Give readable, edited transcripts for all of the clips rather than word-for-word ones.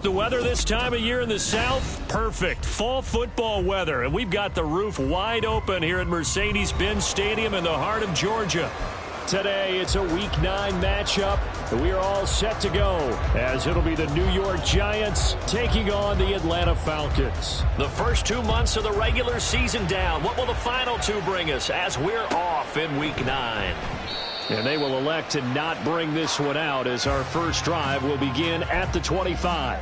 The weather this time of year in the South, perfect. Fall football weather, and we've got the roof wide open here at Mercedes-Benz Stadium in the heart of Georgia. Today, it's a Week 9 matchup, and we are all set to go, as it'll be the New York Giants taking on the Atlanta Falcons. The first 2 months of the regular season down. What will the final 2 bring us as we're off in Week 9? And they will elect to not bring this one out, as our first drive will begin at the 25.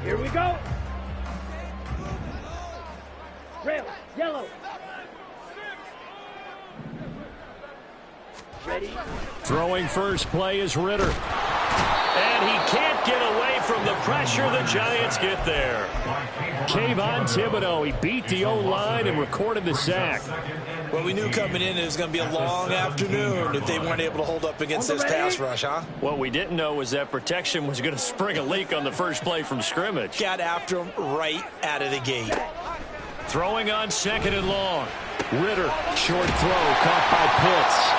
Here we go. Red, yellow. Ready. Throwing first play is Ritter. And he can't get away from the pressure. The Giants get there. Kayvon Thibodeau, he beat the O-line and recorded the sack. Well, we knew coming in it was going to be a long afternoon if they weren't able to hold up against this pass rush, huh? What we didn't know was that protection was going to spring a leak on the first play from scrimmage. Got after him right out of the gate. Throwing on 2nd and long. Ritter, short throw, caught by Pitts.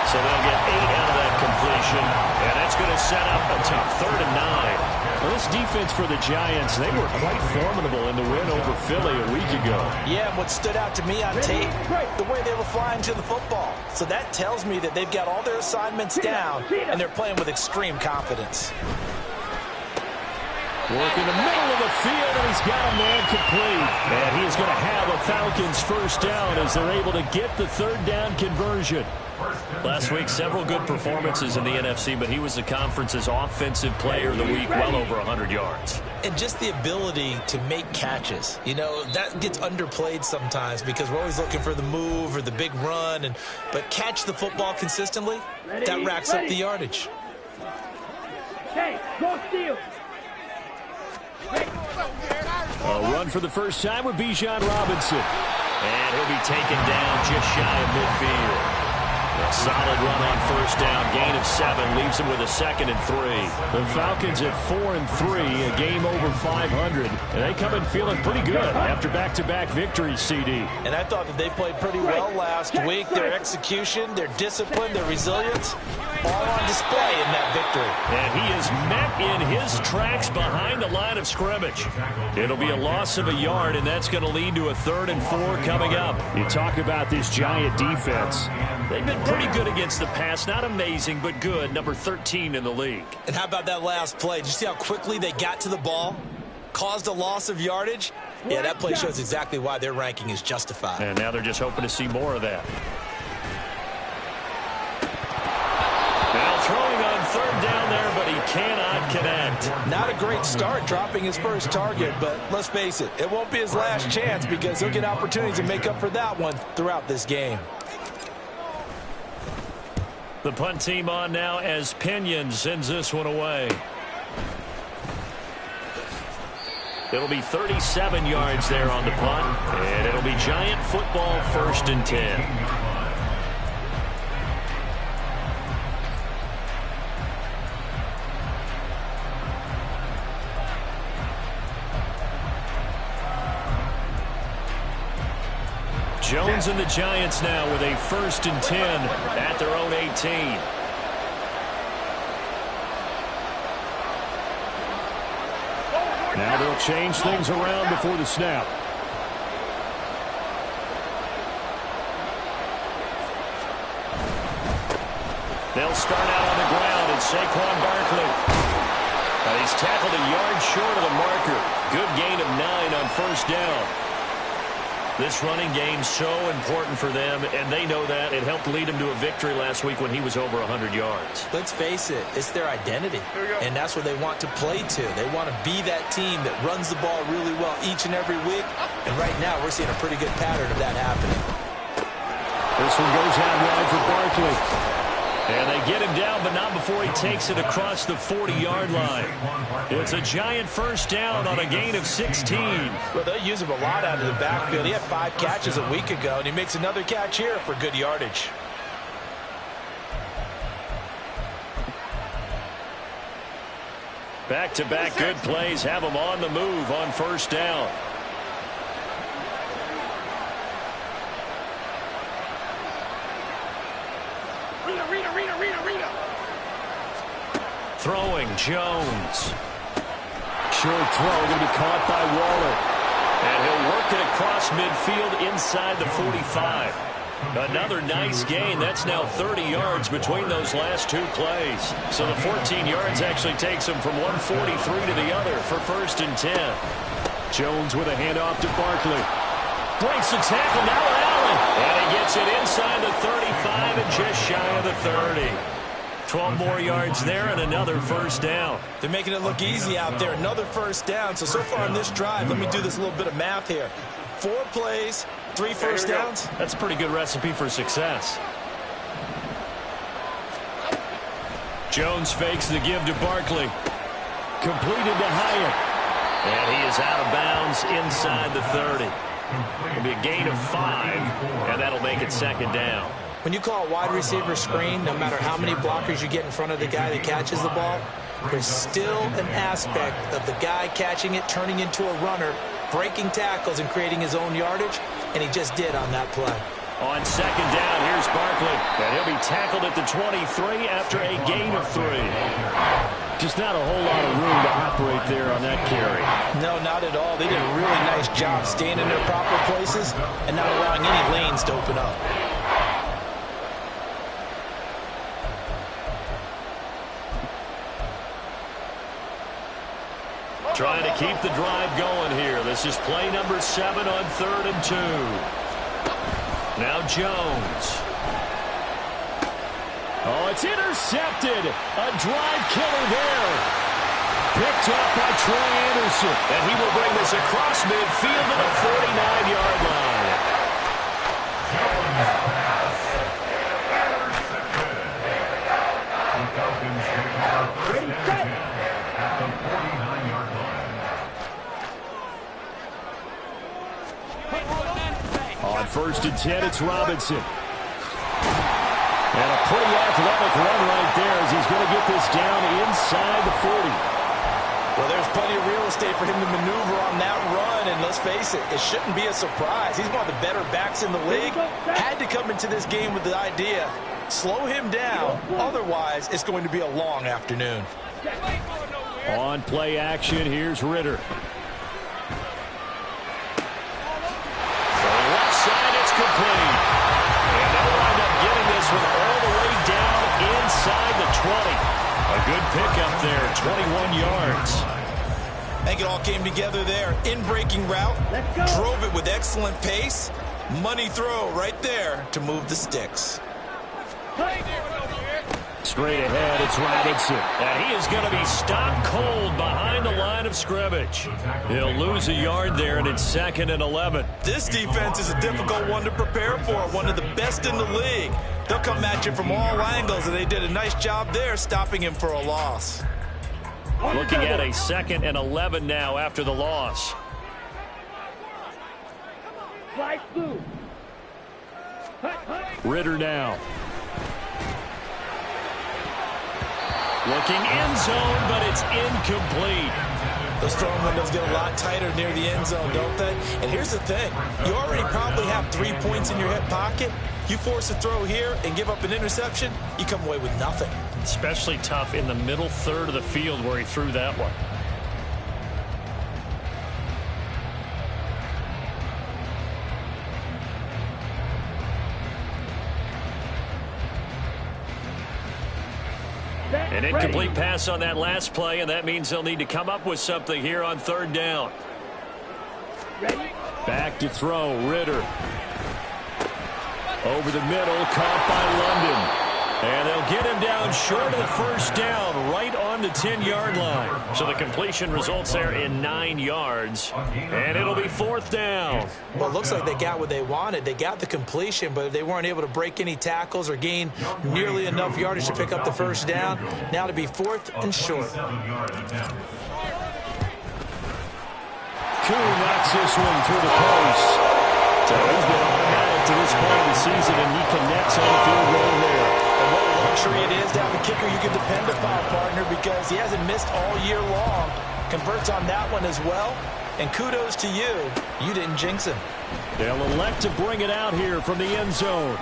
So they'll get 8 out of that completion, and that's going to set up a tough 3rd and 9. Well, this defense for the Giants, they were quite formidable in the win over Philly a week ago. Yeah, what stood out to me on tape, the way they were flying to the football. So that tells me that they've got all their assignments down, and they're playing with extreme confidence. Working the middle of the field, and he's got a man complete. And he is going to have a Falcons first down as they're able to get the 3rd down conversion. Last week, several good performances in the NFC, but he was the conference's offensive player of the week, well over 100 yards. And just the ability to make catches. You know, that gets underplayed sometimes because we're always looking for the move or the big run. But catch the football consistently, that racks up the yardage. Okay, go steal. A run for the first time with Bijan Robinson. And he'll be taken down just shy of midfield. A solid run on first down, gain of 7, leaves him with a 2nd and 3. The Falcons at 4-3, a game over 500, and they come in feeling pretty good after back-to-back victories, CD. And I thought that they played pretty well last week. Their execution, their discipline, their resilience, all on display in that victory. And he is met in his tracks behind the line of scrimmage. It'll be a loss of a yard, and that's going to lead to a 3rd and 4 coming up. You talk about this Giant defense. They've been pretty good against the pass. Not amazing, but good. Number 13 in the league. And how about that last play? Did you see how quickly they got to the ball? Caused a loss of yardage? Yeah, that play shows exactly why their ranking is justified. And now they're just hoping to see more of that. Now throwing on 3rd down there, but he cannot connect. Not a great start dropping his first target, but let's face it, it won't be his last chance because he'll get opportunities to make up for that one throughout this game. The punt team on now as Pinion sends this one away. It'll be 37 yards there on the punt, and it'll be Giant football 1st and 10. Jones and the Giants now with a 1st and 10 at their own 18. Now they'll change things around before the snap. They'll start out on the ground, and Saquon Barkley. He's tackled a yard short of the marker. Good gain of 9 on first down. This running game so important for them, and they know that. It helped lead them to a victory last week when he was over 100 yards. Let's face it, it's their identity, and that's what they want to play to. They want to be that team that runs the ball really well each and every week, and right now we're seeing a pretty good pattern of that happening. This one goes out wide for Barkley. And they get him down, but not before he takes it across the 40-yard line. It's a Giant first down on a gain of 16. Well, they'll use him a lot out of the backfield. He had 5 catches a week ago, and he makes another catch here for good yardage. Back-to-back good plays have him on the move on first down. throwing, Jones. Short throw going to be caught by Waller. And he'll work it across midfield inside the 45. Another nice gain. That's now 30 yards between those last two plays. So the 14 yards actually takes him from 143 to the other for 1st and 10. Jones with a handoff to Barkley. Breaks the tackle. Now Allen. And he gets it inside the 35 and just shy of the 30. 12 more yards there and another 1st down. They're making it look easy out there. Another 1st down. So far on this drive, let me do this little bit of math here. 4 plays, 3 1st downs. That's a pretty good recipe for success. Jones fakes the give to Barkley. Completed to Hyatt. And he is out of bounds inside the 30. It'll be a gain of 5, and that'll make it 2nd down. When you call a wide receiver screen, no matter how many blockers you get in front of the guy that catches the ball, there's still an aspect of the guy catching it, turning into a runner, breaking tackles and creating his own yardage, and he just did on that play. On 2nd down, here's Barkley, and he'll be tackled at the 23 after a gain of 3. Just not a whole lot of room to operate there on that carry. No, not at all. They did a really nice job staying in their proper places and not allowing any lanes to open up. Trying to keep the drive going here. This is play number 7 on 3rd and 2. Now Jones. Oh, it's intercepted. A drive killer there. Picked up by Troy Anderson. And he will bring this across midfield to the 49-yard line. On 1st and 10, it's Robinson. And a pretty athletic run right there as he's going to get this down inside the 40. Well, there's plenty of real estate for him to maneuver on that run, and let's face it, it shouldn't be a surprise. He's one of the better backs in the league. Had to come into this game with the idea, slow him down, otherwise it's going to be a long afternoon. On play action, here's Ritter. Complete. And they'll wind up getting this one all the way down inside the 20. A good pickup there, 21 yards. I think it all came together there. In-breaking route, drove it with excellent pace. Money throw right there to move the sticks. Straight ahead, it's Robinson. And he is going to be stopped cold behind the line of scrimmage. He'll lose a yard there, and it's 2nd and 11. This defense is a difficult one to prepare for, one of the best in the league. They'll come at you from all angles, and they did a nice job there stopping him for a loss. Looking at a 2nd and 11 now after the loss. Ritter now. Looking end zone, but it's incomplete. Those throwing windows get a lot tighter near the end zone, don't they? And here's the thing. You already probably have 3 points in your hip pocket. You force a throw here and give up an interception, you come away with nothing. Especially tough in the middle third of the field where he threw that one. An incomplete pass on that last play, and that means they'll need to come up with something here on 3rd down. Back to throw, Ritter. Over the middle, caught by London. And they'll get him down short of the 1st down, right on the 10-yard line. So the completion results there in 9 yards, and it'll be 4th down. Well, it looks like they got what they wanted. They got the completion, but they weren't able to break any tackles or gain nearly enough yardage to pick up the 1st down. Now to be 4th and short. Koo knocks this one through the post. So he's been automatic to this point of the season, and he connects on the field goal there. And what a luxury it is to have a kicker you can depend upon, partner, because he hasn't missed all year long. Converts on that one as well. And kudos to you. You didn't jinx him. They'll elect to bring it out here from the end zone.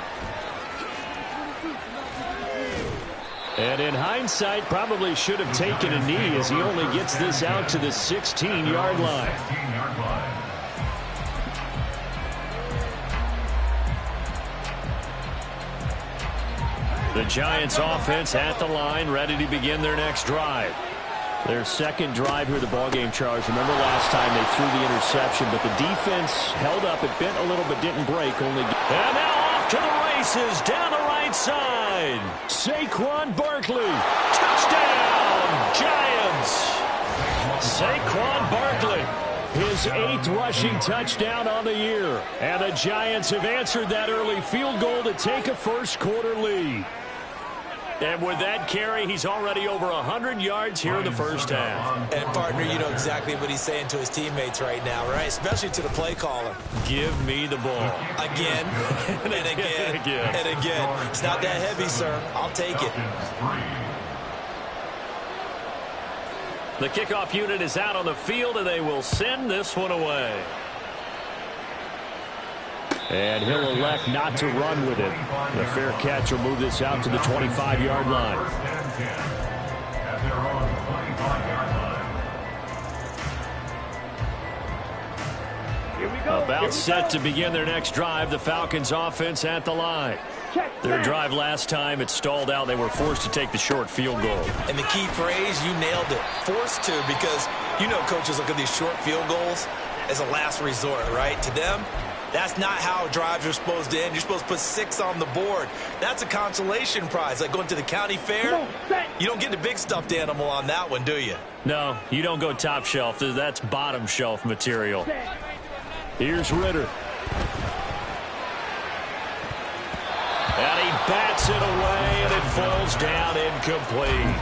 And in hindsight, probably should have taken a knee as he only gets this out to the 16-yard line. The Giants offense at the line, ready to begin their next drive. Their second drive here, the ballgame, Charles. Remember last time they threw the interception, but the defense held up. It bent a little but didn't break. And now off to the races down the right side. Saquon Barkley. Touchdown, Giants. Saquon Barkley. His 8th rushing touchdown on the year. And the Giants have answered that early field goal to take a first-quarter lead. And with that carry, he's already over 100 yards here in the first half. And, partner, you know exactly what he's saying to his teammates right now, right? Especially to the play caller. Give me the ball. Again, and again, and again. It's not that heavy, sir. I'll take it. The kickoff unit is out on the field, and they will send this one away. And he'll elect not to run with it. The fair catch will move this out to the 25-yard line. Here we go. About set to begin their next drive, the Falcons offense at the line. Their drive last time, it stalled out. They were forced to take the short field goal. And the key phrase, you nailed it. Forced to, because you know coaches look at these short field goals as a last resort, right? To them, that's not how drives are supposed to end. You're supposed to put 6 on the board. That's a consolation prize. Like going to the county fair, you don't get the big stuffed animal on that one, do you? No, you don't go top shelf. That's bottom shelf material. Here's Ritter. And he bats it away, and it falls down incomplete.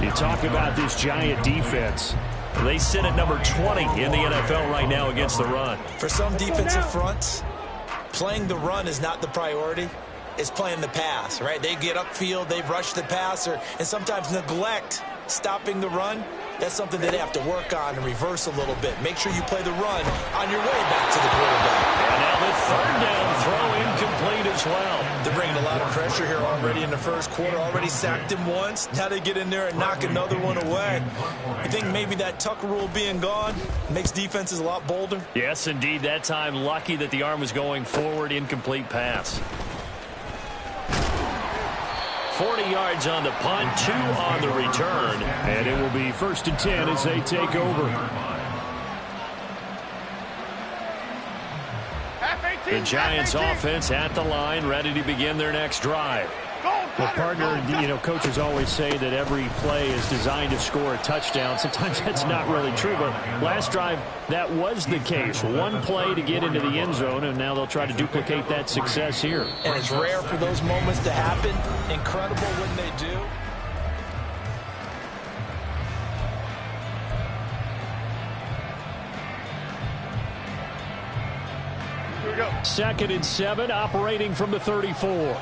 You talk about this Giant defense. They sit at number 20 in the NFL right now against the run. For some defensive fronts, playing the run is not the priority. It's playing the pass, right? They get upfield, they rush the passer, and sometimes neglect stopping the run. That's something that they have to work on and reverse a little bit. Make sure you play the run on your way back to the quarterback. And now the third down throw incomplete as well. They're bringing a lot of pressure here already in the first quarter. Already sacked him once. Now they get in there and knock another one away. You think maybe that Tuck rule being gone makes defenses a lot bolder? Yes, indeed. That time, lucky that the arm was going forward. Incomplete pass. 40 yards on the punt, 2 on the return. And it will be 1st and 10 as they take over. The Giants offense at the line, ready to begin their next drive. Well, partner, you know, coaches always say that every play is designed to score a touchdown. Sometimes that's not really true, but last drive, that was the case. One play to get into the end zone, and now they'll try to duplicate that success here. And it's rare for those moments to happen. Incredible when they do. Here we go. 2nd and 7, operating from the 34.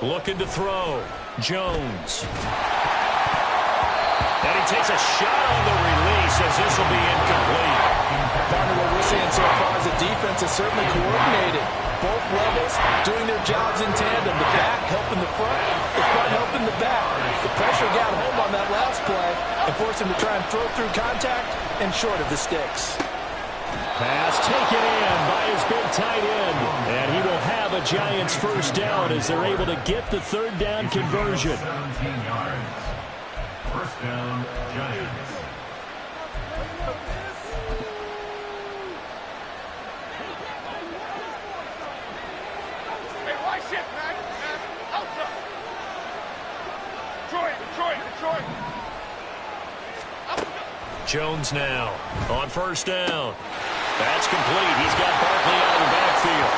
Looking to throw. Jones. And he takes a shot on the release as this will be incomplete. Partner, what we're seeing so far is the defense is certainly coordinated. Both levels doing their jobs in tandem. The back helping the front helping the back. The pressure got home on that last play and forced him to try and throw through contact and short of the sticks. Pass taken in by his big tight end. And he will have a Giants first down as they're able to get the 3rd down conversion. 17 yards. First down, Giants. Hey, why shit, man? Outside. Detroit. Jones now on 1st down. That's complete. He's got Barkley out of the backfield.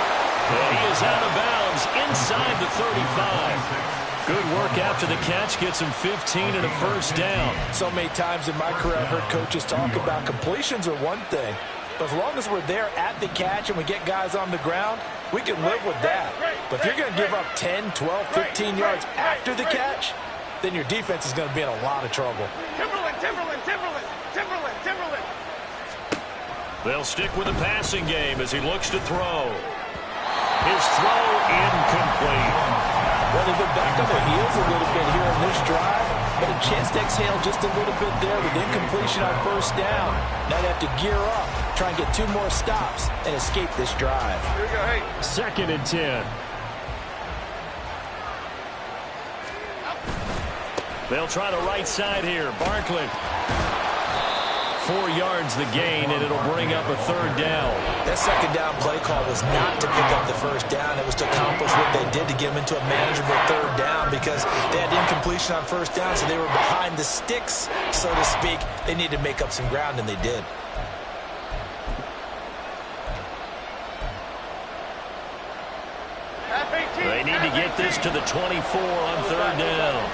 And he is out of bounds inside the 35. Good work after the catch. Gets him 15 and a first down. So many times in my career I've heard coaches talk about completions are one thing. But as long as we're there at the catch and we get guys on the ground, we can live with that. But if you're going to give up 10, 12, 15 yards after the catch, then your defense is going to be in a lot of trouble. Timberland. They'll stick with the passing game as he looks to throw. His throw incomplete. Well, they've been back on their heels a little bit here in this drive, but a chance to exhale just a little bit there with incompletion on first down. Now they have to gear up, try and get 2 more stops, and escape this drive. Here we go, hey. 2nd and 10. They'll try the right side here. Barkley. 4 yards the gain, and it'll bring up a 3rd down. That 2nd down play call was not to pick up the first down. It was to accomplish what they did to get them into a manageable 3rd down because they had incompletion on first down, so they were behind the sticks, so to speak. They needed to make up some ground, and they did. They need to get this to the 24 on 3rd down.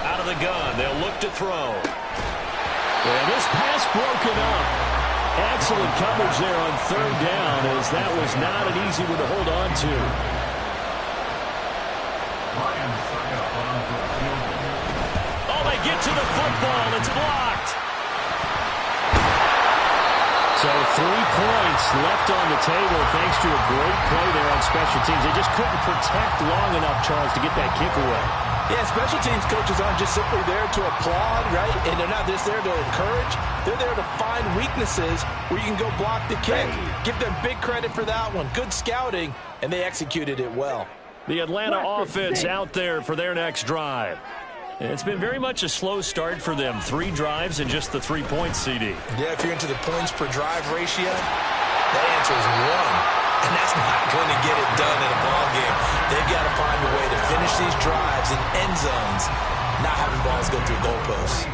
Out of the gun, they'll look to throw. And this pass broken up. Excellent coverage there on 3rd down, as that was not an easy one to hold on to. Oh, they get to the football. It's blocked. So 3 points left on the table thanks to a great play there on special teams. They just couldn't protect long enough, Charles, to get that kick away. Yeah, special teams coaches aren't just simply there to applaud, right? And they're not just there to encourage. They're there to find weaknesses where you can go block the kick. Give them big credit for that one. Good scouting, and they executed it well. The Atlanta offense out there for their next drive. It's been very much a slow start for them. 3 drives and just the 3 points, CD. Yeah, if you're into the points per drive ratio, that answer is 1. And that's not going to get it done in a ball game. They've got to find a way to finish these drives in end zones, not having balls go through goalposts.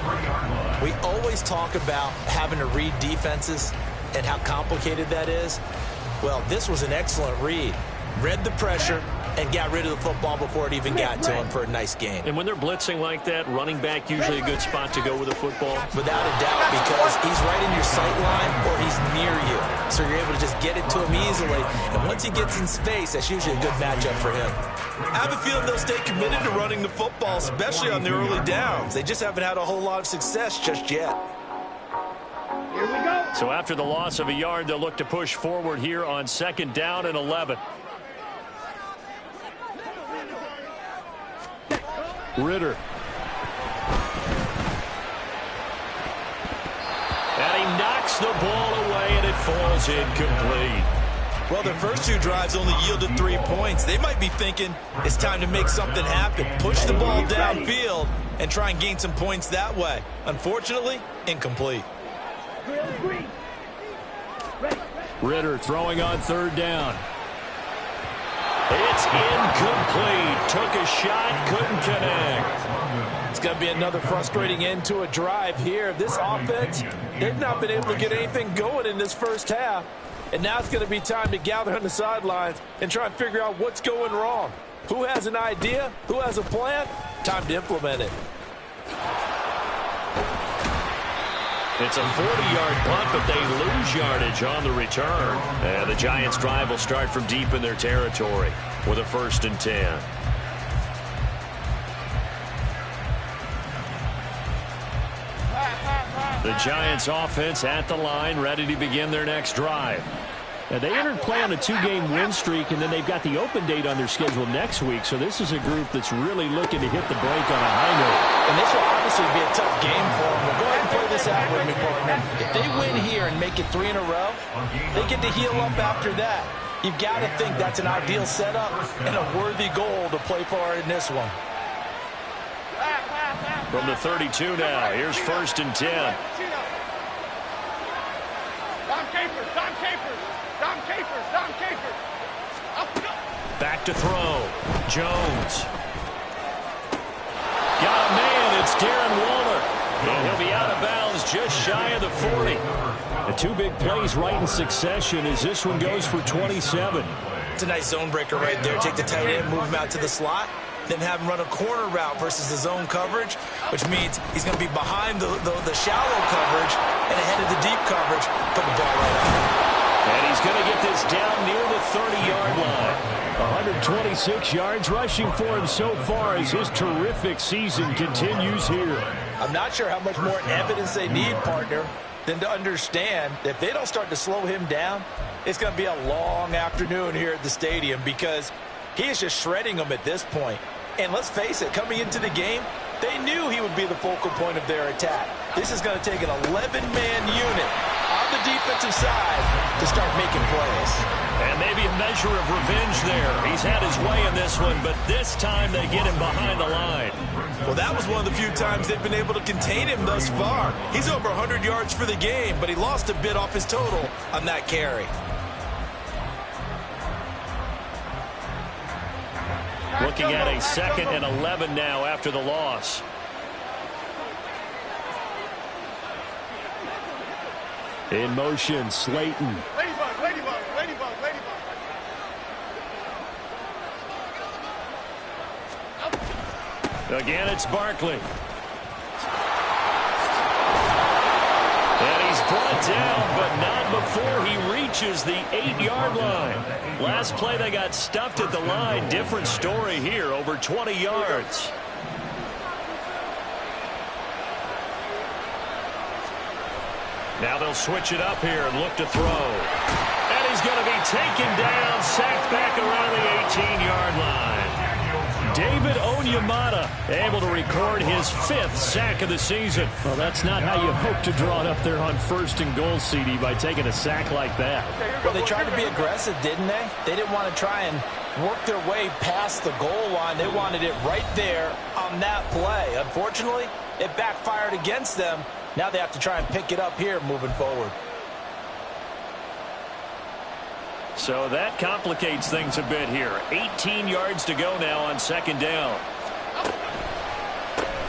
We always talk about having to read defenses and how complicated that is. Well, this was an excellent read. Read the pressure and got rid of the football before it even got to him for a nice gain. And when they're blitzing like that, running back usually a good spot to go with the football? Without a doubt, because he's right in your sight line or he's near you. So you're able to just get it to him easily. And once he gets in space, that's usually a good matchup for him. I have a feeling they'll stay committed to running the football, especially on the early downs. They just haven't had a whole lot of success just yet. Here we go. So after the loss of a yard, they'll look to push forward here on 2nd down and 11. Ritter. And he knocks the ball away, and it falls incomplete. Well, their first 2 drives only yielded 3 points. They might be thinking it's time to make something happen. Push the ball downfield and try and gain some points that way. Unfortunately, incomplete. Ritter throwing on 3rd down. It's incomplete. Took a shot, couldn't connect. It's going to be another frustrating end to a drive here. This offense, they've not been able to get anything going in this first half. And now it's going to be time to gather on the sidelines and try and figure out what's going wrong. Who has an idea? Who has a plan? Time to implement it. It's a 40-yard punt, but they lose yardage on the return. And the Giants' drive will start from deep in their territory with a 1st and 10. The Giants' offense at the line, ready to begin their next drive. Now, they entered play on a 2-game win streak, and then they've got the open date on their schedule next week. So this is a group that's really looking to hit the break on a high note. And this will obviously be a tough game for them. Well, go ahead and play this out with me, partner. If they win here and make it 3 in a row, they get to heal up after that. You've got to think that's an ideal setup and a worthy goal to play for in this one. From the 32 now, here's 1st and 10. Dom Capers, Dom Capers, Dom Capers, Dom Capers. Back to throw. Jones. Got a man. It's Darren Waller. And he'll be out of bounds just shy of the 40. The 2 big plays right in succession as this one goes for 27. It's a nice zone breaker right there. Take the tight end, move him out to the slot, then have him run a corner route versus the zone coverage, which means he's going to be behind the shallow coverage and ahead of the deep coverage. Put the ball right out. And he's going to get this down near the 30-yard line. 126 yards rushing for him so far as his terrific season continues here. I'm not sure how much more evidence they need, partner. than to understand that if they don't start to slow him down, it's going to be a long afternoon here at the stadium because he is just shredding them at this point. And let's face it, coming into the game, they knew he would be the focal point of their attack. This is going to take an 11-man unit on the defensive side to start making plays. And maybe a measure of revenge there. He's had his way in this one, but this time they get him behind the line. Well, that was one of the few times they've been able to contain him thus far. He's over 100 yards for the game, but he lost a bit off his total on that carry. Looking at a 2nd and 11 now after the loss. In motion, Slayton. Ladybug, ladybug, ladybug, ladybug. Again, it's Barkley. And he's brought down, but not before he reaches the 8-yard line. Last play, they got stuffed at the line. Different story here, over 20 yards. Now they'll switch it up here and look to throw. And he's going to be taken down, sacked back around the 18-yard line. David Onyemata able to record his 5th sack of the season. Well, that's not how you hope to draw it up there on 1st and goal, CD, by taking a sack like that. Well, they tried to be aggressive, didn't they? They didn't want to try and work their way past the goal line. They wanted it right there on that play. Unfortunately, it backfired against them. Now they have to try and pick it up here moving forward. So that complicates things a bit here. 18 yards to go now on 2nd down.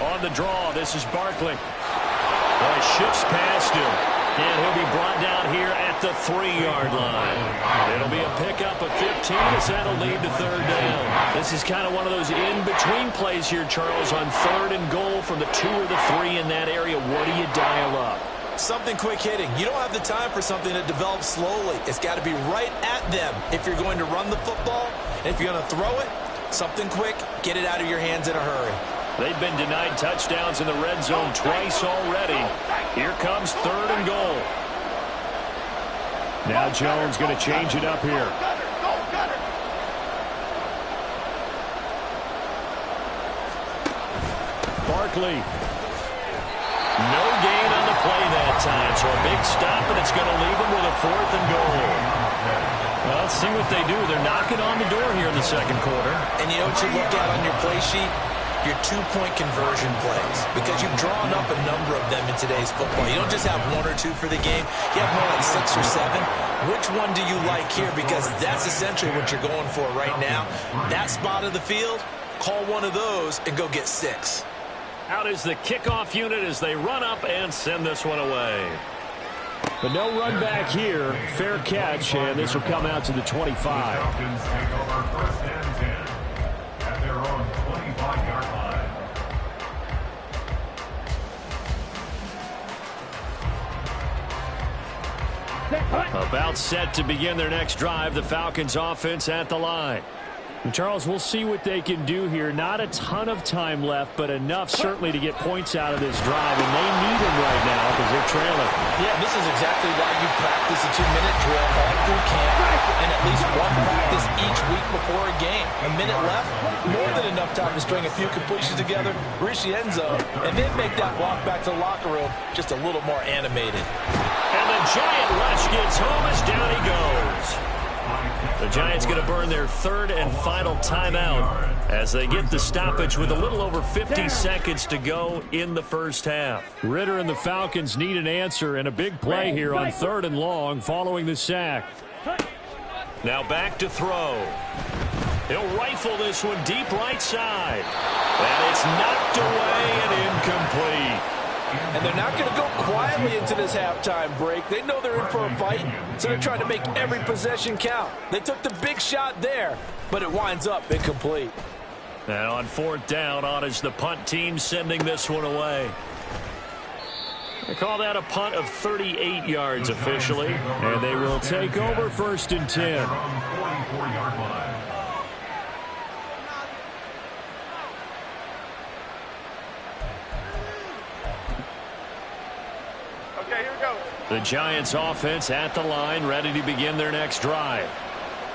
On the draw, this is Barkley. Well, he shifts past him. And he'll be brought down here at the 3-yard line. It'll be a pickup of 15 as that'll lead to 3rd down. This is kind of one of those in-between plays here, Charles, on 3rd and goal from the 2 or the 3 in that area. What do you dial up? Something quick hitting. You don't have the time for something that develops slowly. It's got to be right at them if you're going to run the football. And if you're going to throw it, something quick, get it out of your hands in a hurry. They've been denied touchdowns in the red zone twice already. Here comes 3rd and goal. Now Jones going to change it up here. Barkley. No gain on the play that time, so a big stop, and it's going to leave them with a 4th and goal. Well, let's see what they do. They're knocking on the door here in the 2nd quarter. And you know what you look at on your play sheet? Your 2-point conversion plays, because you've drawn up a number of them in today's football. You don't just have 1 or 2 for the game. You have more like 6 or 7. Which one do you like here? Because that's essentially what you're going for right now. That spot of the field, call one of those and go get 6. Out is the kickoff unit as they run up and send this one away. But no run back here. Fair catch, and this will come out to the 25. Falcons take over 1st and 10 at their own 25-yard line. About set to begin their next drive. The Falcons offense at the line. And Charles, we'll see what they can do here. Not a ton of time left, but enough certainly to get points out of this drive, and they need them right now because they're trailing. Yeah, this is exactly why you practice a 2-minute drill all through camp and at least one practice each week before a game. A minute left, more than enough time to string a few completions together, reach the end zone, and then make that walk back to the locker room just a little more animated. And the Giant rush gets home as down he goes. The Giants going to burn their 3rd and final timeout as they get the stoppage with a little over 50 seconds to go in the 1st half. Ritter and the Falcons need an answer, and a big play here on 3rd and long following the sack. Now back to throw. He'll rifle this one deep right side. And it's knocked away and incomplete. And they're not going to go quietly into this halftime break. They know they're in for a fight, so they're trying to make every possession count. They took the big shot there, but it winds up incomplete. And on 4th down, on is the punt team sending this one away. They call that a punt of 38 yards officially. And they will take over 1st and 10. 44-yard line. Okay, here we go. The Giants offense at the line, ready to begin their next drive.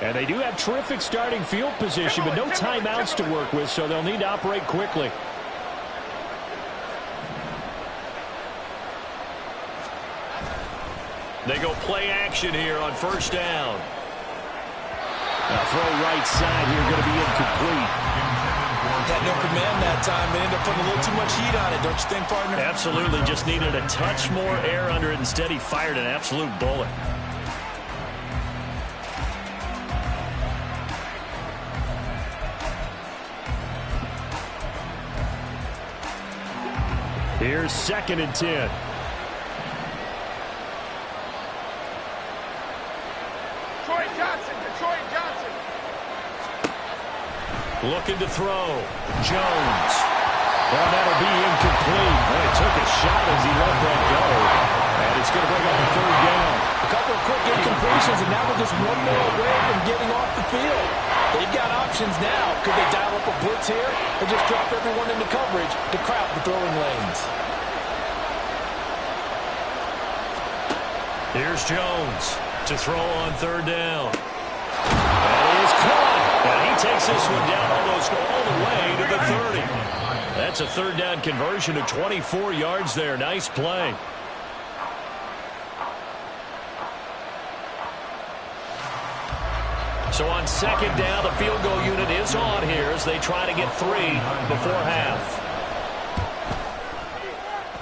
And they do have terrific starting field position, but no timeouts to work with, so they'll need to operate quickly. They go play action here on first down. Throw right side here, going to be incomplete. Had no command that time. They ended up putting a little too much heat on it, don't you think, partner? Absolutely. Just needed a touch more air under it. Instead, he fired an absolute bullet. Here's 2nd and 10. Detroit Johnson. Looking to throw. Jones. Well, that'll be incomplete. Well, he took a shot as he let that go. And it's going to bring up a 3rd down. A couple of quick incompletions, and now they're just one more away from getting off the field. They've got options now. Could they dial up a blitz here or just drop everyone into coverage to crowd the throwing lanes? Here's Jones to throw on 3rd down. That is caught. And he takes this one down almost all the way to the 30. That's a 3rd down conversion to 24 yards there. Nice play. So on 2nd down, the field goal unit is on here as they try to get 3 before half.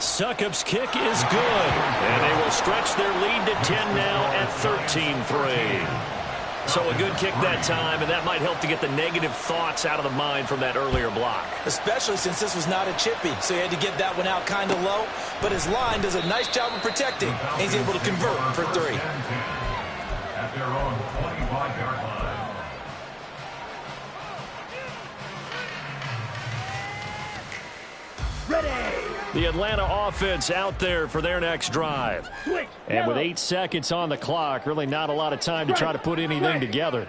Succop's kick is good, and they will stretch their lead to 10 now at 13-3. So a good kick that time, and that might help to get the negative thoughts out of the mind from that earlier block. Especially since this was not a chippy, so he had to get that one out kind of low. But his line does a nice job of protecting, and he's able to convert for 3. At their own 25-yard line. The Atlanta offense out there for their next drive. And with 8 seconds on the clock, really not a lot of time to try to put anything together.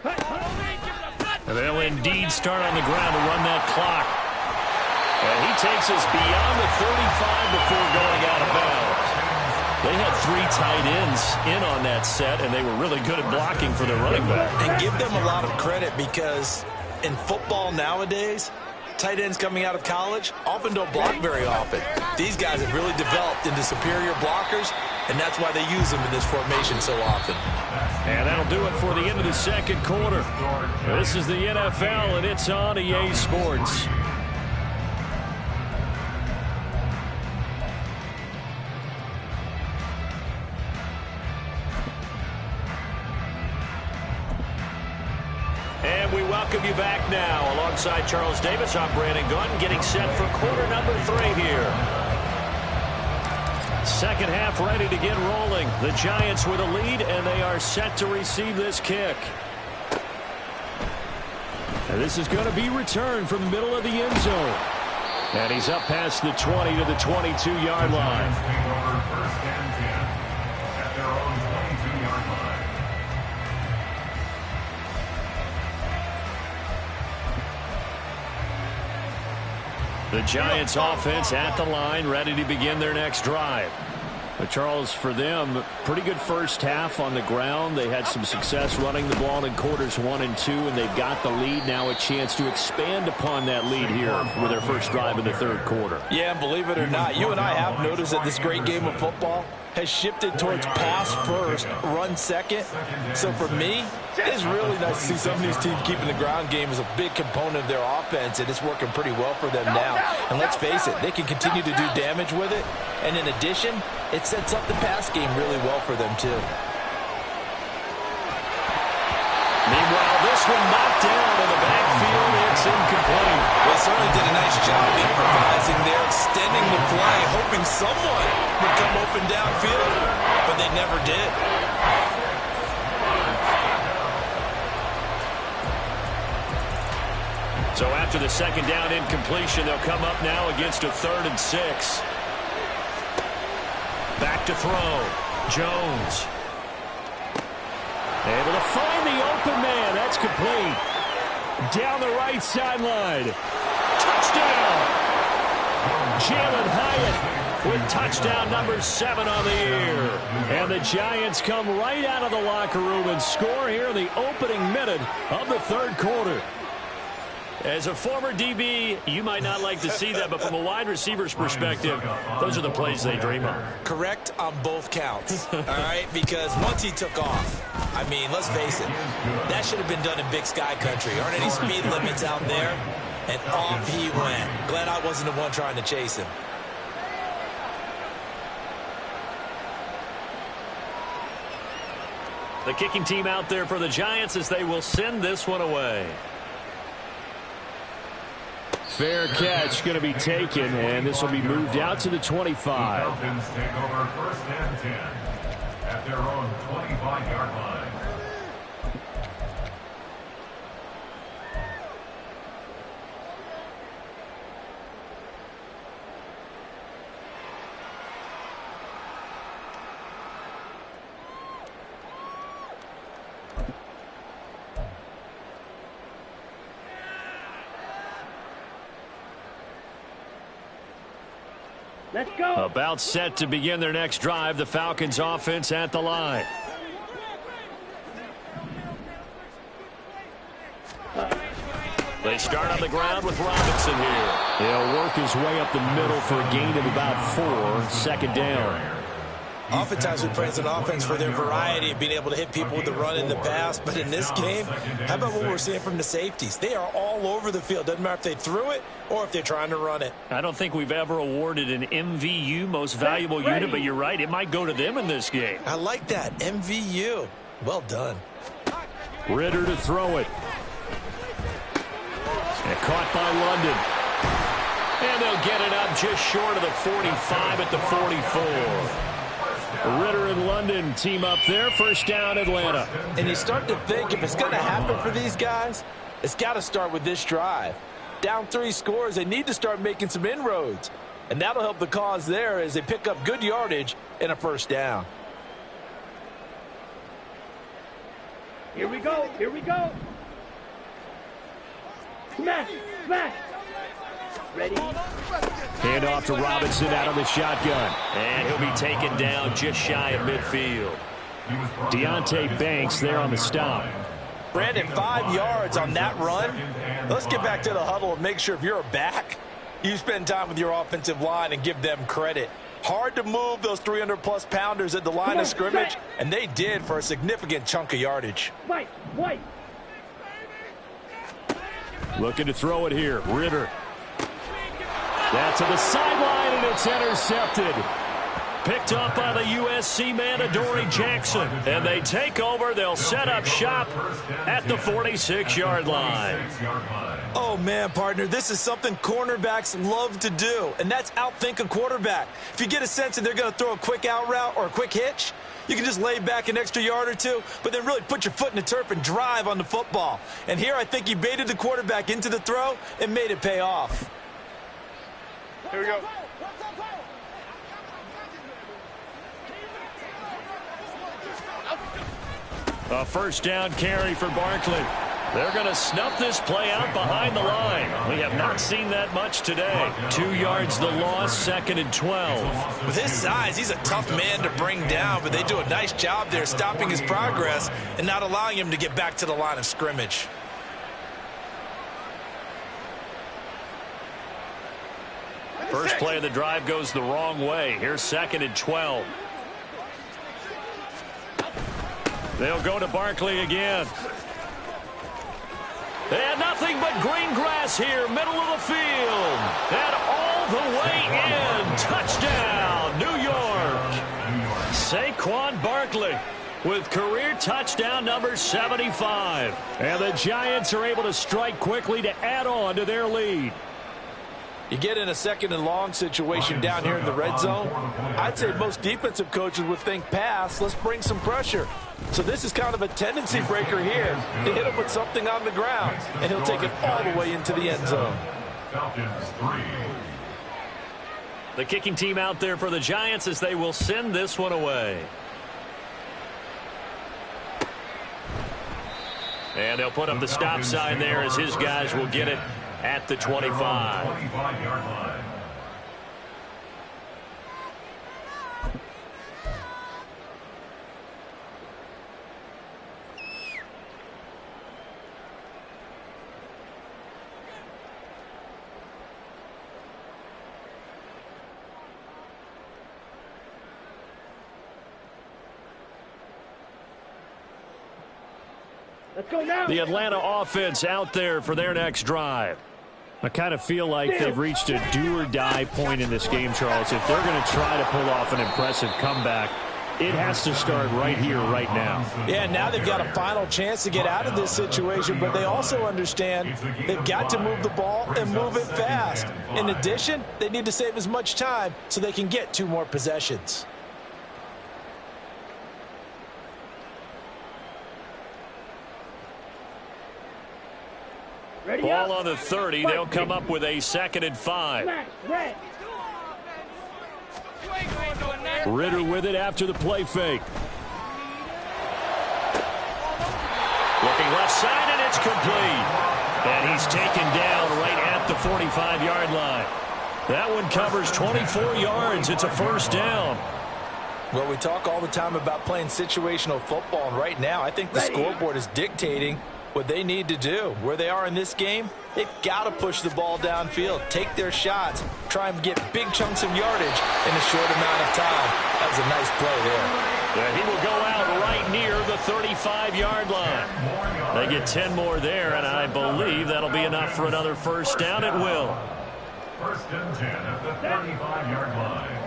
And they'll indeed start on the ground to run that clock. And he takes us beyond the 35 before going out of bounds. They had 3 tight ends in on that set, and they were really good at blocking for their running back. And give them a lot of credit because in football nowadays, tight ends coming out of college often don't block very often. These guys have really developed into superior blockers, and that's why they use them in this formation so often. And that'll do it for the end of the 2nd quarter. This is the NFL, and it's on EA Sports. And we welcome you back now. Alongside Charles Davis, I'm Brandon Gunn, getting set for quarter number 3 here. 2nd half ready to get rolling. The Giants with a lead, and they are set to receive this kick. And this is going to be returned from the middle of the end zone. And he's up past the 20 to the 22-yard line. First and 10 at their own 22-yard line. The Giants offense at the line, ready to begin their next drive. But Charles, for them, pretty good first half on the ground. They had some success running the ball in quarters 1 and 2, and they've got the lead. Now a chance to expand upon that lead here with their first drive in the 3rd quarter. Yeah, believe it or not, you and I have noticed that this great game of football has shifted towards pass first, run second. So for me, it's really nice to see some of these teams keeping the ground game as a big component of their offense, and it's working pretty well for them now. And let's face it, they can continue to do damage with it. And in addition, it sets up the pass game really well for them too. Meanwhile, this one knocked down in the backfield. It's incomplete. They certainly did a nice job improvising there, extending the play, hoping someone would come open downfield, but they never did. So after the 2nd down incompletion, they'll come up now against a 3rd and 6. Back to throw. Jones. Able to find the open man. That's complete. Down the right sideline. Touchdown. Jalen Hyatt with touchdown number 7 on the year. And the Giants come right out of the locker room and score here in the opening minute of the third quarter. As a former DB, you might not like to see that, but from a wide receiver's perspective, those are the plays they dream of. Correct on both counts, all right? Because once he took off, I mean, let's face it, that should have been done in Big Sky country. Aren't any speed limits out there? And off he went. Glad I wasn't the one trying to chase him. The kicking team out there for the Giants as they will send this one away. Fair catch going to be taken, and this will be moved out to the 25. The Falcons take over 1st and 10 at their own 25-yard line. Let's go. About set to begin their next drive, the Falcons offense at the line. They start on the ground with Robinson here. He'll work his way up the middle for a gain of about 4, second down. Oftentimes we praise an offense for their variety of being able to hit people with the run in the pass, but in this game, how about what we're seeing from the safeties? They are all over the field. Doesn't matter if they threw it or if they're trying to run it. I don't think we've ever awarded an MVU, most valuable unit, but you're right, it might go to them in this game. I like that, MVU. Well done. Ritter to throw it. And caught by London. And they'll get it up just short of the 45 at the 44. Ritter and London team up there. First down, Atlanta. And you start to think if it's going to happen for these guys, it's got to start with this drive. Down 3 scores, they need to start making some inroads. And that'll help the cause there as they pick up good yardage in a first down. Here we go. Here we go. Smash. Smash. Ready? Hand off to Robinson out of the shotgun. And he'll be taken down just shy of midfield. Deontay Banks there on the stop. Brandon, 5 yards on that run. Let's get back to the huddle and make sure if you're a back, you spend time with your offensive line and give them credit. Hard to move those 300-plus pounders at the line of scrimmage, and they did for a significant chunk of yardage. White. Looking to throw it here. Ritter. That's to the sideline, and it's intercepted. Picked up by the USC man, Adoree Jackson. And they take over. They'll set up shop at the 46-yard line. Oh, man, partner, this is something cornerbacks love to do, and that's outthink a quarterback. If you get a sense that they're going to throw a quick out route or a quick hitch, you can just lay back an extra yard or two, but then really put your foot in the turf and drive on the football. And here I think he baited the quarterback into the throw and made it pay off. Here we go. A first down carry for Barkley. They're going to snuff this play out behind the line. We have not seen that much today. 2 yards the loss, 2nd and 12. With his size, he's a tough man to bring down, but they do a nice job there stopping his progress and not allowing him to get back to the line of scrimmage. First play of the drive goes the wrong way. Here's 2nd and 12. They'll go to Barkley again. And nothing but green grass here, middle of the field. And all the way in. Touchdown, New York. Saquon Barkley with career touchdown number 75. And the Giants are able to strike quickly to add on to their lead. You get in a 2nd and long situation down here in the red zone. I'd say most defensive coaches would think pass. Let's bring some pressure. So this is kind of a tendency breaker here to hit him with something on the ground, and he'll take it all the way into the end zone. The kicking team out there for the Giants as they will send this one away. And they'll put up the stop sign there as his guys will get it at the 25. Let's go now. The Atlanta offense out there for their next drive. I kind of feel like they've reached a do-or-die point in this game, Charles. If they're going to try to pull off an impressive comeback, it has to start right here, right now. Yeah, now they've got a final chance to get out of this situation, but they also understand they've got to move the ball and move it fast. In addition, they need to save as much time so they can get 2 more possessions. Ready Ball up. on the 30. They'll come up with a 2nd and 5. Red. Ritter with it after the play fake. Looking left side, and it's complete. And he's taken down right at the 45-yard line. That one covers 24 yards. It's a 1st down. Well, we talk all the time about playing situational football, and right now I think the scoreboard is dictating what they need to do. Where they are in this game, they've got to push the ball downfield, take their shots, try and get big chunks of yardage in a short amount of time. That was a nice play there. Yeah, he will go out right near the 35-yard line. They get 10 more there, and I believe that'll be enough for another 1st down. It will. 1st and 10 at the 35-yard line.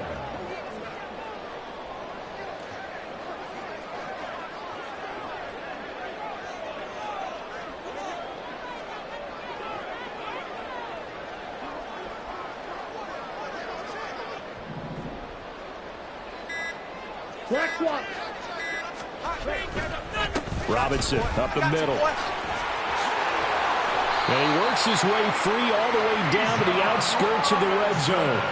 Robinson up the middle. And he works his way free all the way down to the outskirts of the red zone.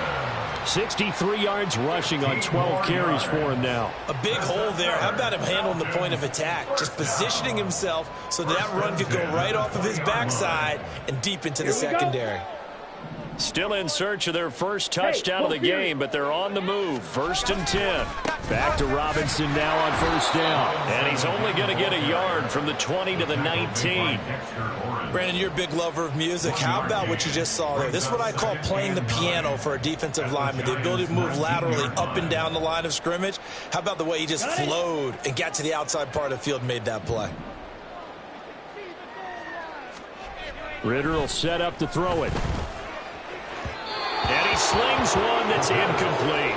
63 yards rushing on 12 carries for him now. A big hole there. How about him handling the point of attack? Just positioning himself so that run could go right off of his backside and deep into the secondary. Still in search of their first touchdown of the game, but they're on the move. 1st and 10. Back to Robinson now on 1st down. And he's only going to get a yard from the 20 to the 19. Brandon, you're a big lover of music. How about what you just saw there? This is what I call playing the piano for a defensive lineman. The ability to move laterally up and down the line of scrimmage. How about the way he just flowed and got to the outside part of the field and made that play? Ritter will set up to throw it. And he slings one that's incomplete.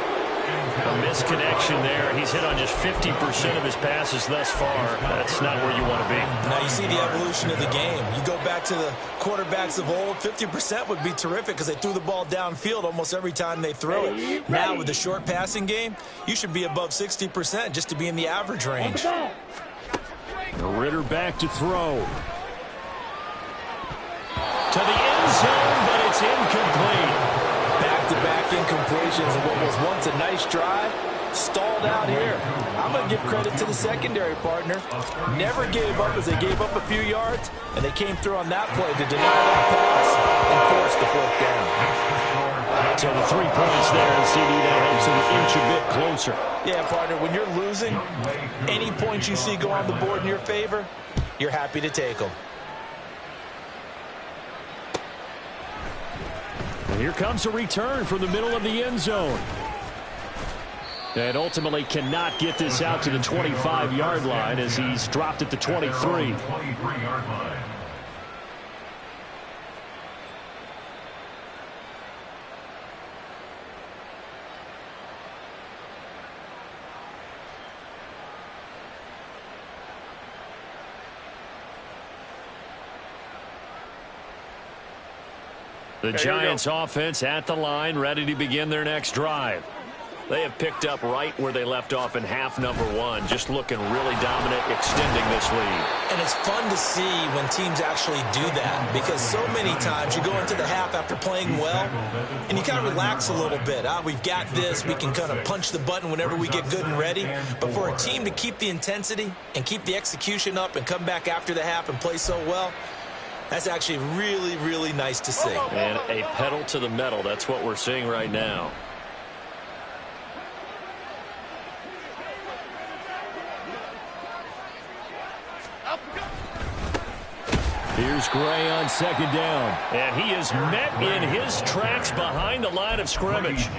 A misconnection there. He's hit on just 50% of his passes thus far. That's not where you want to be. Now you see the evolution of the game. You go back to the quarterbacks of old, 50% would be terrific because they threw the ball downfield almost every time they throw it. Now with the short passing game, you should be above 60% just to be in the average range. Ritter back to throw. To the end zone, but it's incomplete. Back-to-back incompletions of what was once a nice drive, stalled out here. I'm going to give credit to the secondary partner. Never gave up as they gave up a few yards, and they came through on that play to deny that pass and force the 4th down. So the 3 points there, and CD, that helps him inch a bit closer. Yeah, partner, when you're losing, any points you see go on the board in your favor, you're happy to take them. And here comes a return from the middle of the end zone. And ultimately cannot get this out to the 25-yard line as he's dropped at the 23. 23-yard line. The Giants offense at the line, ready to begin their next drive. They have picked up right where they left off in half number 1, just looking really dominant, extending this lead. And it's fun to see when teams actually do that because so many times you go into the half after playing well and you kind of relax a little bit. We've got this. We can kind of punch the button whenever we get good and ready. But for a team to keep the intensity and keep the execution up and come back after the half and play so well, that's actually really, really nice to see. And a pedal to the metal. That's what we're seeing right now. Here's Gray on second down. And he is met in his tracks behind the line of scrimmage.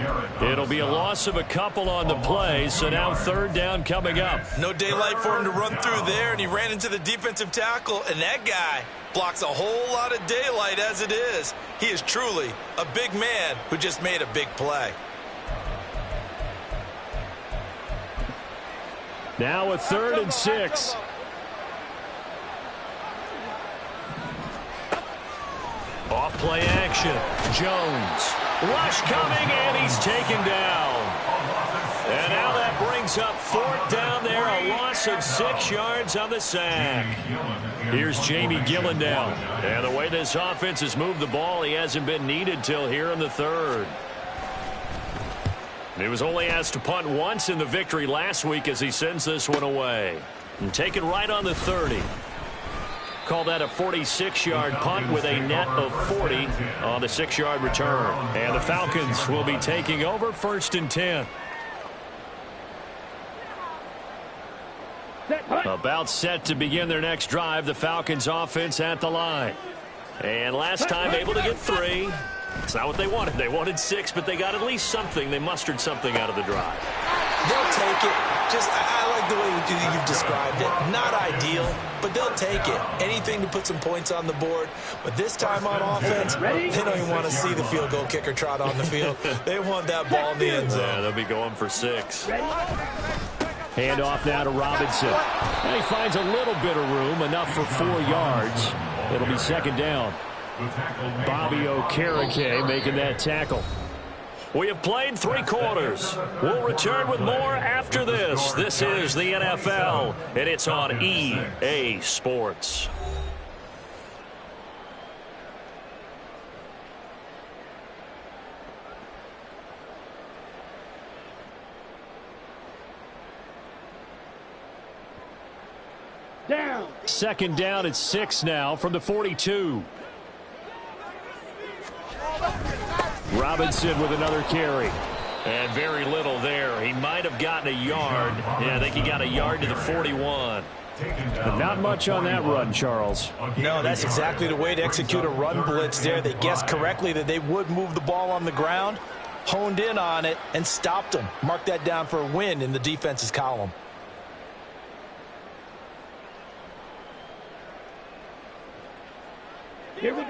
It'll be a loss of a couple on the play, so now third down coming up. No daylight for him to run through there, and he ran into the defensive tackle, and that guy blocks a whole lot of daylight as it is. He is truly a big man who just made a big play. Now a 3rd and 6. Off play action. Jones. Rush coming, and he's taken down. And now that brings up 4th down there, a loss of 6 yards on the sack. Here's Jamie Gillen down. And the way this offense has moved the ball, he hasn't been needed till here in the 3rd. He was only asked to punt once in the victory last week as he sends this one away. And taken right on the 30. Call that a 46-yard punt with a net of 40 on the 6-yard return. And the Falcons will be taking over 1st and 10. About set to begin their next drive. The Falcons offense at the line. And last time able to get 3. It's not what they wanted. They wanted 6, but they got at least something. They mustered something out of the drive. They'll take it. I like the way you've described it. Not ideal, but they'll take it. Anything to put some points on the board. But this time on offense, they don't even want to see the field goal kicker trot on the field. They want that ball in the end zone. Yeah, they'll be going for 6. Hand off now to Robinson. And he finds a little bit of room, enough for 4 yards. It'll be 2nd down. Bobby Okereke making that tackle. We have played 3 quarters. We'll return with more after this. This is the NFL, and it's on EA Sports. Down. 2nd down at 6 now from the 42. Robinson with another carry. And very little there. He might have gotten a yard. Yeah, I think he got a yard to the 41. But not much on that run, Charles. No, that's exactly the way to execute a run blitz there. They guessed correctly that they would move the ball on the ground, honed in on it, and stopped them. Mark that down for a win in the defense's column.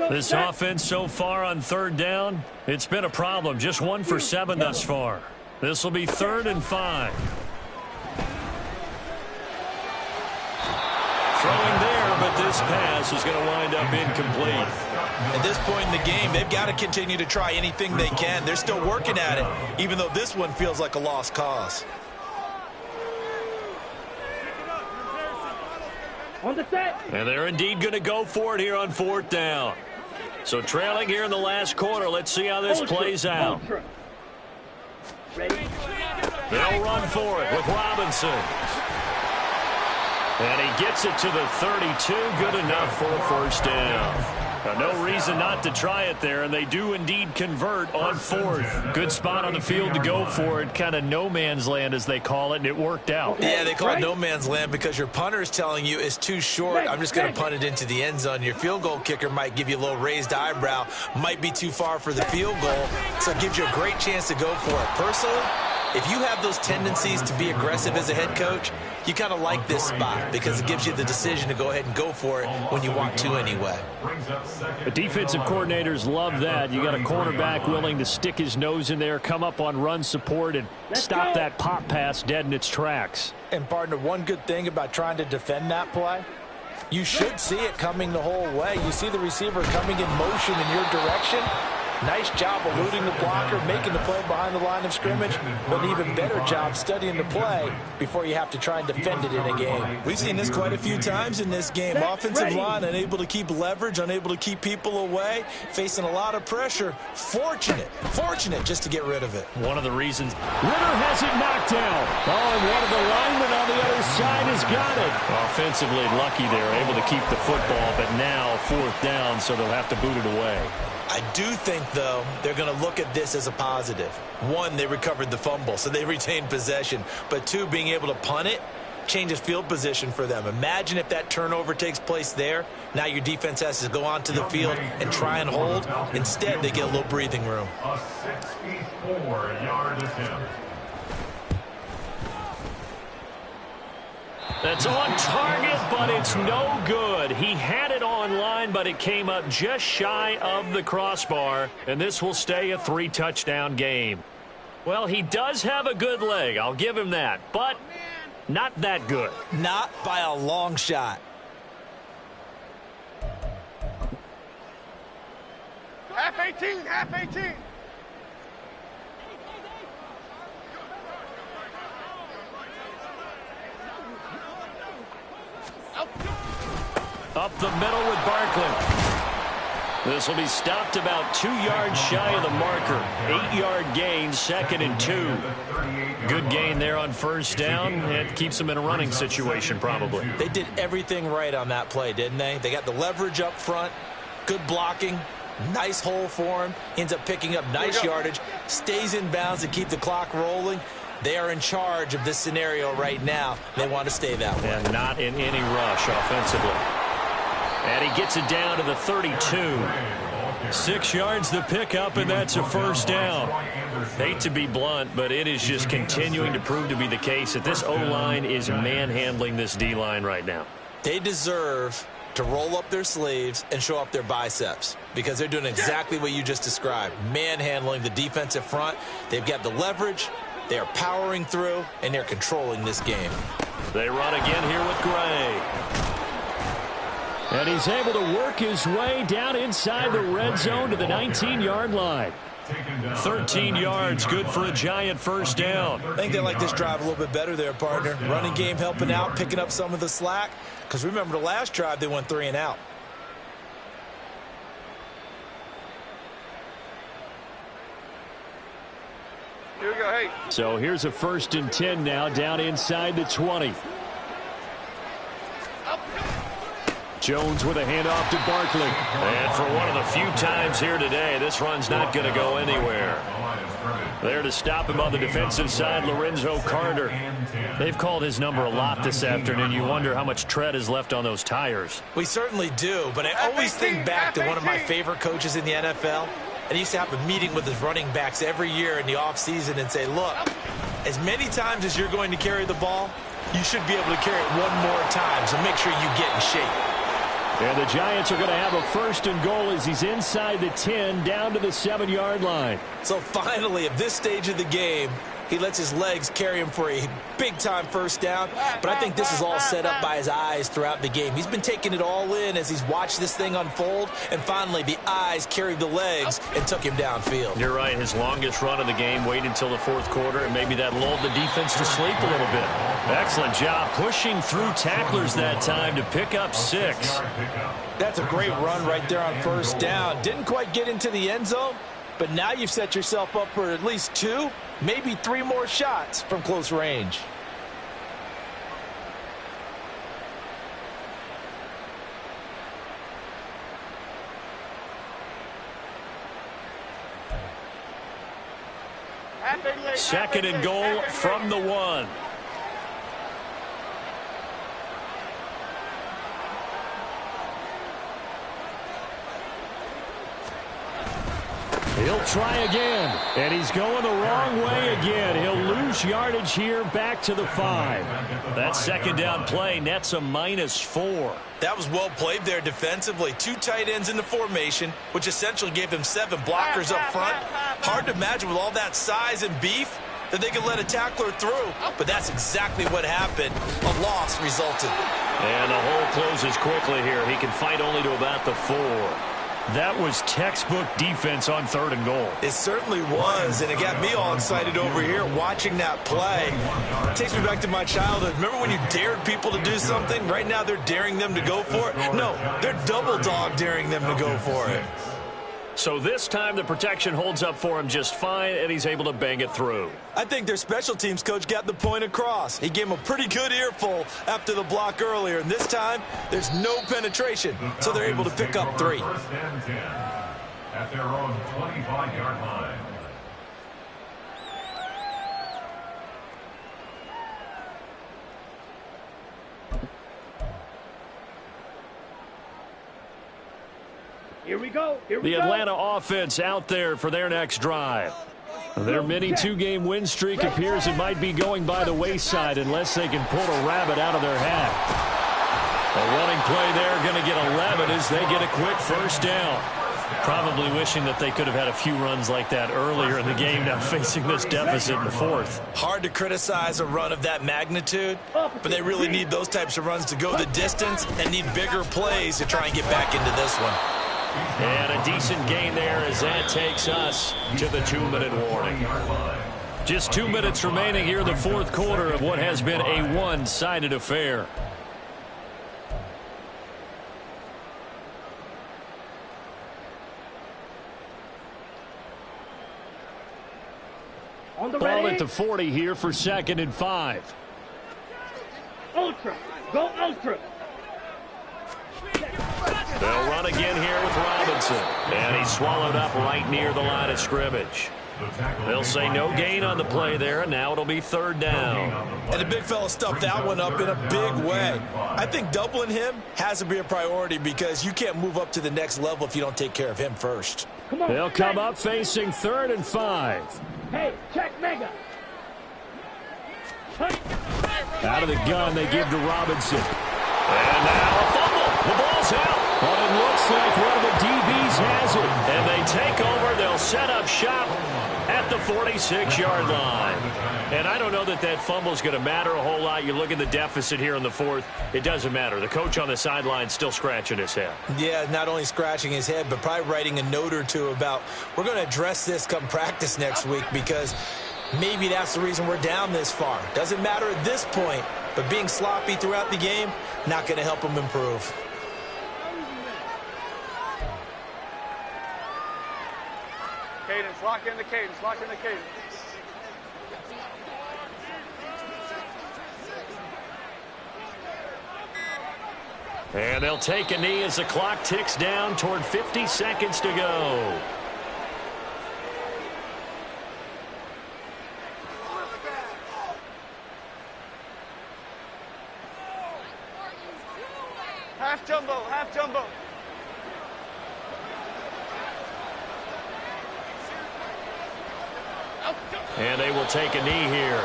This offense so far on 3rd down, it's been a problem. Just 1 for 7 thus far. This will be 3rd and 5. Throwing there, but this pass is going to wind up incomplete. At this point in the game, they've got to continue to try anything they can. They're still working at it, even though this one feels like a lost cause. And they're indeed going to go for it here on 4th down. So trailing here in the last quarter. Let's see how this plays out. They'll run for it with Robinson. And he gets it to the 32. Good enough for a 1st down. No reason not to try it there, and they do indeed convert on 4th. Good spot on the field to go for it. Kind of no man's land, as they call it, and it worked out. Yeah, they call it no man's land because your punter is telling you it's too short. I'm just going to punt it into the end zone. Your field goal kicker might give you a little raised eyebrow, might be too far for the field goal, so it gives you a great chance to go for it. Personally, if you have those tendencies to be aggressive as a head coach, you kind of like this spot because it gives you the decision to go ahead and go for it when you want to anyway. The defensive coordinators love that. You got a cornerback willing to stick his nose in there, come up on run support, and stop that pop pass dead in its tracks. And, partner, one good thing about trying to defend that play, you should see it coming the whole way. You see the receiver coming in motion in your direction. Nice job eluding the blocker, making the play behind the line of scrimmage, but an even better job studying the play before you have to try and defend it in a game. We've seen this quite a few times in this game. Offensive line unable to keep leverage, unable to keep people away, facing a lot of pressure. Fortunate just to get rid of it. One of the reasons Ritter has it knocked down. Oh, and one of the linemen on the other side has got it. Offensively lucky there, able to keep the football, but now 4th down, so they'll have to boot it away. I do think, though, they're going to look at this as a positive. 1, they recovered the fumble, so they retained possession. But 2, being able to punt it, changes field position for them. Imagine if that turnover takes place there. Now your defense has to go onto the field and try and hold. Instead, they get a little breathing room. A 64-yard attempt. That's on target, but it's no good. He had it on line, but it came up just shy of the crossbar, and this will stay a 3-touchdown game. Well, he does have a good leg. I'll give him that, but not that good. Not by a long shot. Half 18, half 18. Up the middle with Barkley. This will be stopped about 2 yards shy of the marker. 8-yard gain, 2nd and 2. Good gain there on first down. It keeps them in a running situation probably. They did everything right on that play, didn't they? They got the leverage up front, good blocking, nice hole for him, ends up picking up nice yardage, stays in bounds to keep the clock rolling. They are in charge of this scenario right now. They want to stay that way. And not in any rush offensively. And he gets it down to the 32. 6 yards the pickup, and that's a first down. Hate to be blunt, but it is just continuing to prove to be the case that this O-line is manhandling this D-line right now. They deserve to roll up their sleeves and show up their biceps because they're doing exactly what you just described, manhandling the defensive front. They've got the leverage, they are powering through, and they're controlling this game. They run again here with Gray. And he's able to work his way down inside the red zone to the 19-yard line. 13 yards, good for a giant first down. I think they like this drive a little bit better there, partner. Running game helping out, picking up some of the slack. Because remember, the last drive, they went 3 and out. Here we go, hey. So here's a 1st and 10 now, down inside the 20. Jones with a handoff to Barkley. And for one of the few times here today, this run's not going to go anywhere. There to stop him on the defensive side, Lorenzo Carter. They've called his number a lot this afternoon. You wonder how much tread is left on those tires. We certainly do, but I always think back to one of my favorite coaches in the NFL. And he used to have a meeting with his running backs every year in the offseason and say, look, as many times as you're going to carry the ball, you should be able to carry it one more time, so make sure you get in shape. And the Giants are going to have a 1st and goal as he's inside the 10, down to the 7-yard line. So finally, at this stage of the game, he lets his legs carry him for a big-time first down. But I think this is all set up by his eyes throughout the game. He's been taking it all in as he's watched this thing unfold. And finally, the eyes carried the legs and took him downfield. You're right. His longest run of the game, wait until the 4th quarter, and maybe that lulled the defense to sleep a little bit. Excellent job pushing through tacklers that time to pick up 6. That's a great run right there on first down. Didn't quite get into the end zone, but now you've set yourself up for at least 2, maybe 3 more shots from close range. Second and goal from the 1. He'll try again, and he's going the wrong way again. He'll lose yardage here back to the 5. That 2nd down play nets a -4. That was well played there defensively. 2 tight ends in the formation, which essentially gave them 7 blockers up front. Hard to imagine with all that size and beef that they could let a tackler through. But that's exactly what happened. A loss resulted. And the hole closes quickly here. He can fight only to about the 4. That was textbook defense on 3rd and goal. It certainly was, and it got me all excited over here watching that play. It takes me back to my childhood. Remember when you dared people to do something? Right now they're daring them to go for it. No, they're double dog daring them to go for it. So this time the protection holds up for him just fine, and he's able to bang it through. I think their special teams coach got the point across. He gave him a pretty good earful after the block earlier, and this time there's no penetration, so they're able to pick up 3. 1st and 10 at their own 25-yard line. Here we go. The Atlanta offense out there for their next drive. Their mini two-game win streak appears it might be going by the wayside unless they can pull a rabbit out of their hat. A running play there, going to get 11 as they get a quick first down. Probably wishing that they could have had a few runs like that earlier in the game, now facing this deficit in the fourth. Hard to criticize a run of that magnitude, but they really need those types of runs to go the distance and need bigger plays to try and get back into this one. And a decent gain there as that takes us to the 2-minute warning. Just 2 minutes remaining here in the fourth quarter of what has been a one-sided affair. Ball at the 40 here for 2nd and 5. Ultra. Go ultra. They'll run again here with Robinson. And he's swallowed up right near the line of scrimmage. They'll say no gain on the play there, and now it'll be 3rd down. And the big fella stuffed that one up in a big way. I think doubling him has to be a priority because you can't move up to the next level if you don't take care of him first. They'll come up facing 3rd and 5. Hey, check mega. Out of the gun, they give to Robinson. And now a fumble. The ball's out. But it looks like one of the DBs has it. And they take over. They'll set up shop at the 46-yard line. And I don't know that that fumble is going to matter a whole lot. You look at the deficit here in the fourth. It doesn't matter. The coach on the sideline still scratching his head. Yeah, not only scratching his head, but probably writing a note or two about we're going to address this come practice next week because maybe that's the reason we're down this far. Doesn't matter at this point, but being sloppy throughout the game, not going to help them improve. Cadence, lock in the cadence, lock in the cadence. And they'll take a knee as the clock ticks down toward 50 seconds to go. Half jumbo, half jumbo. And they will take a knee here.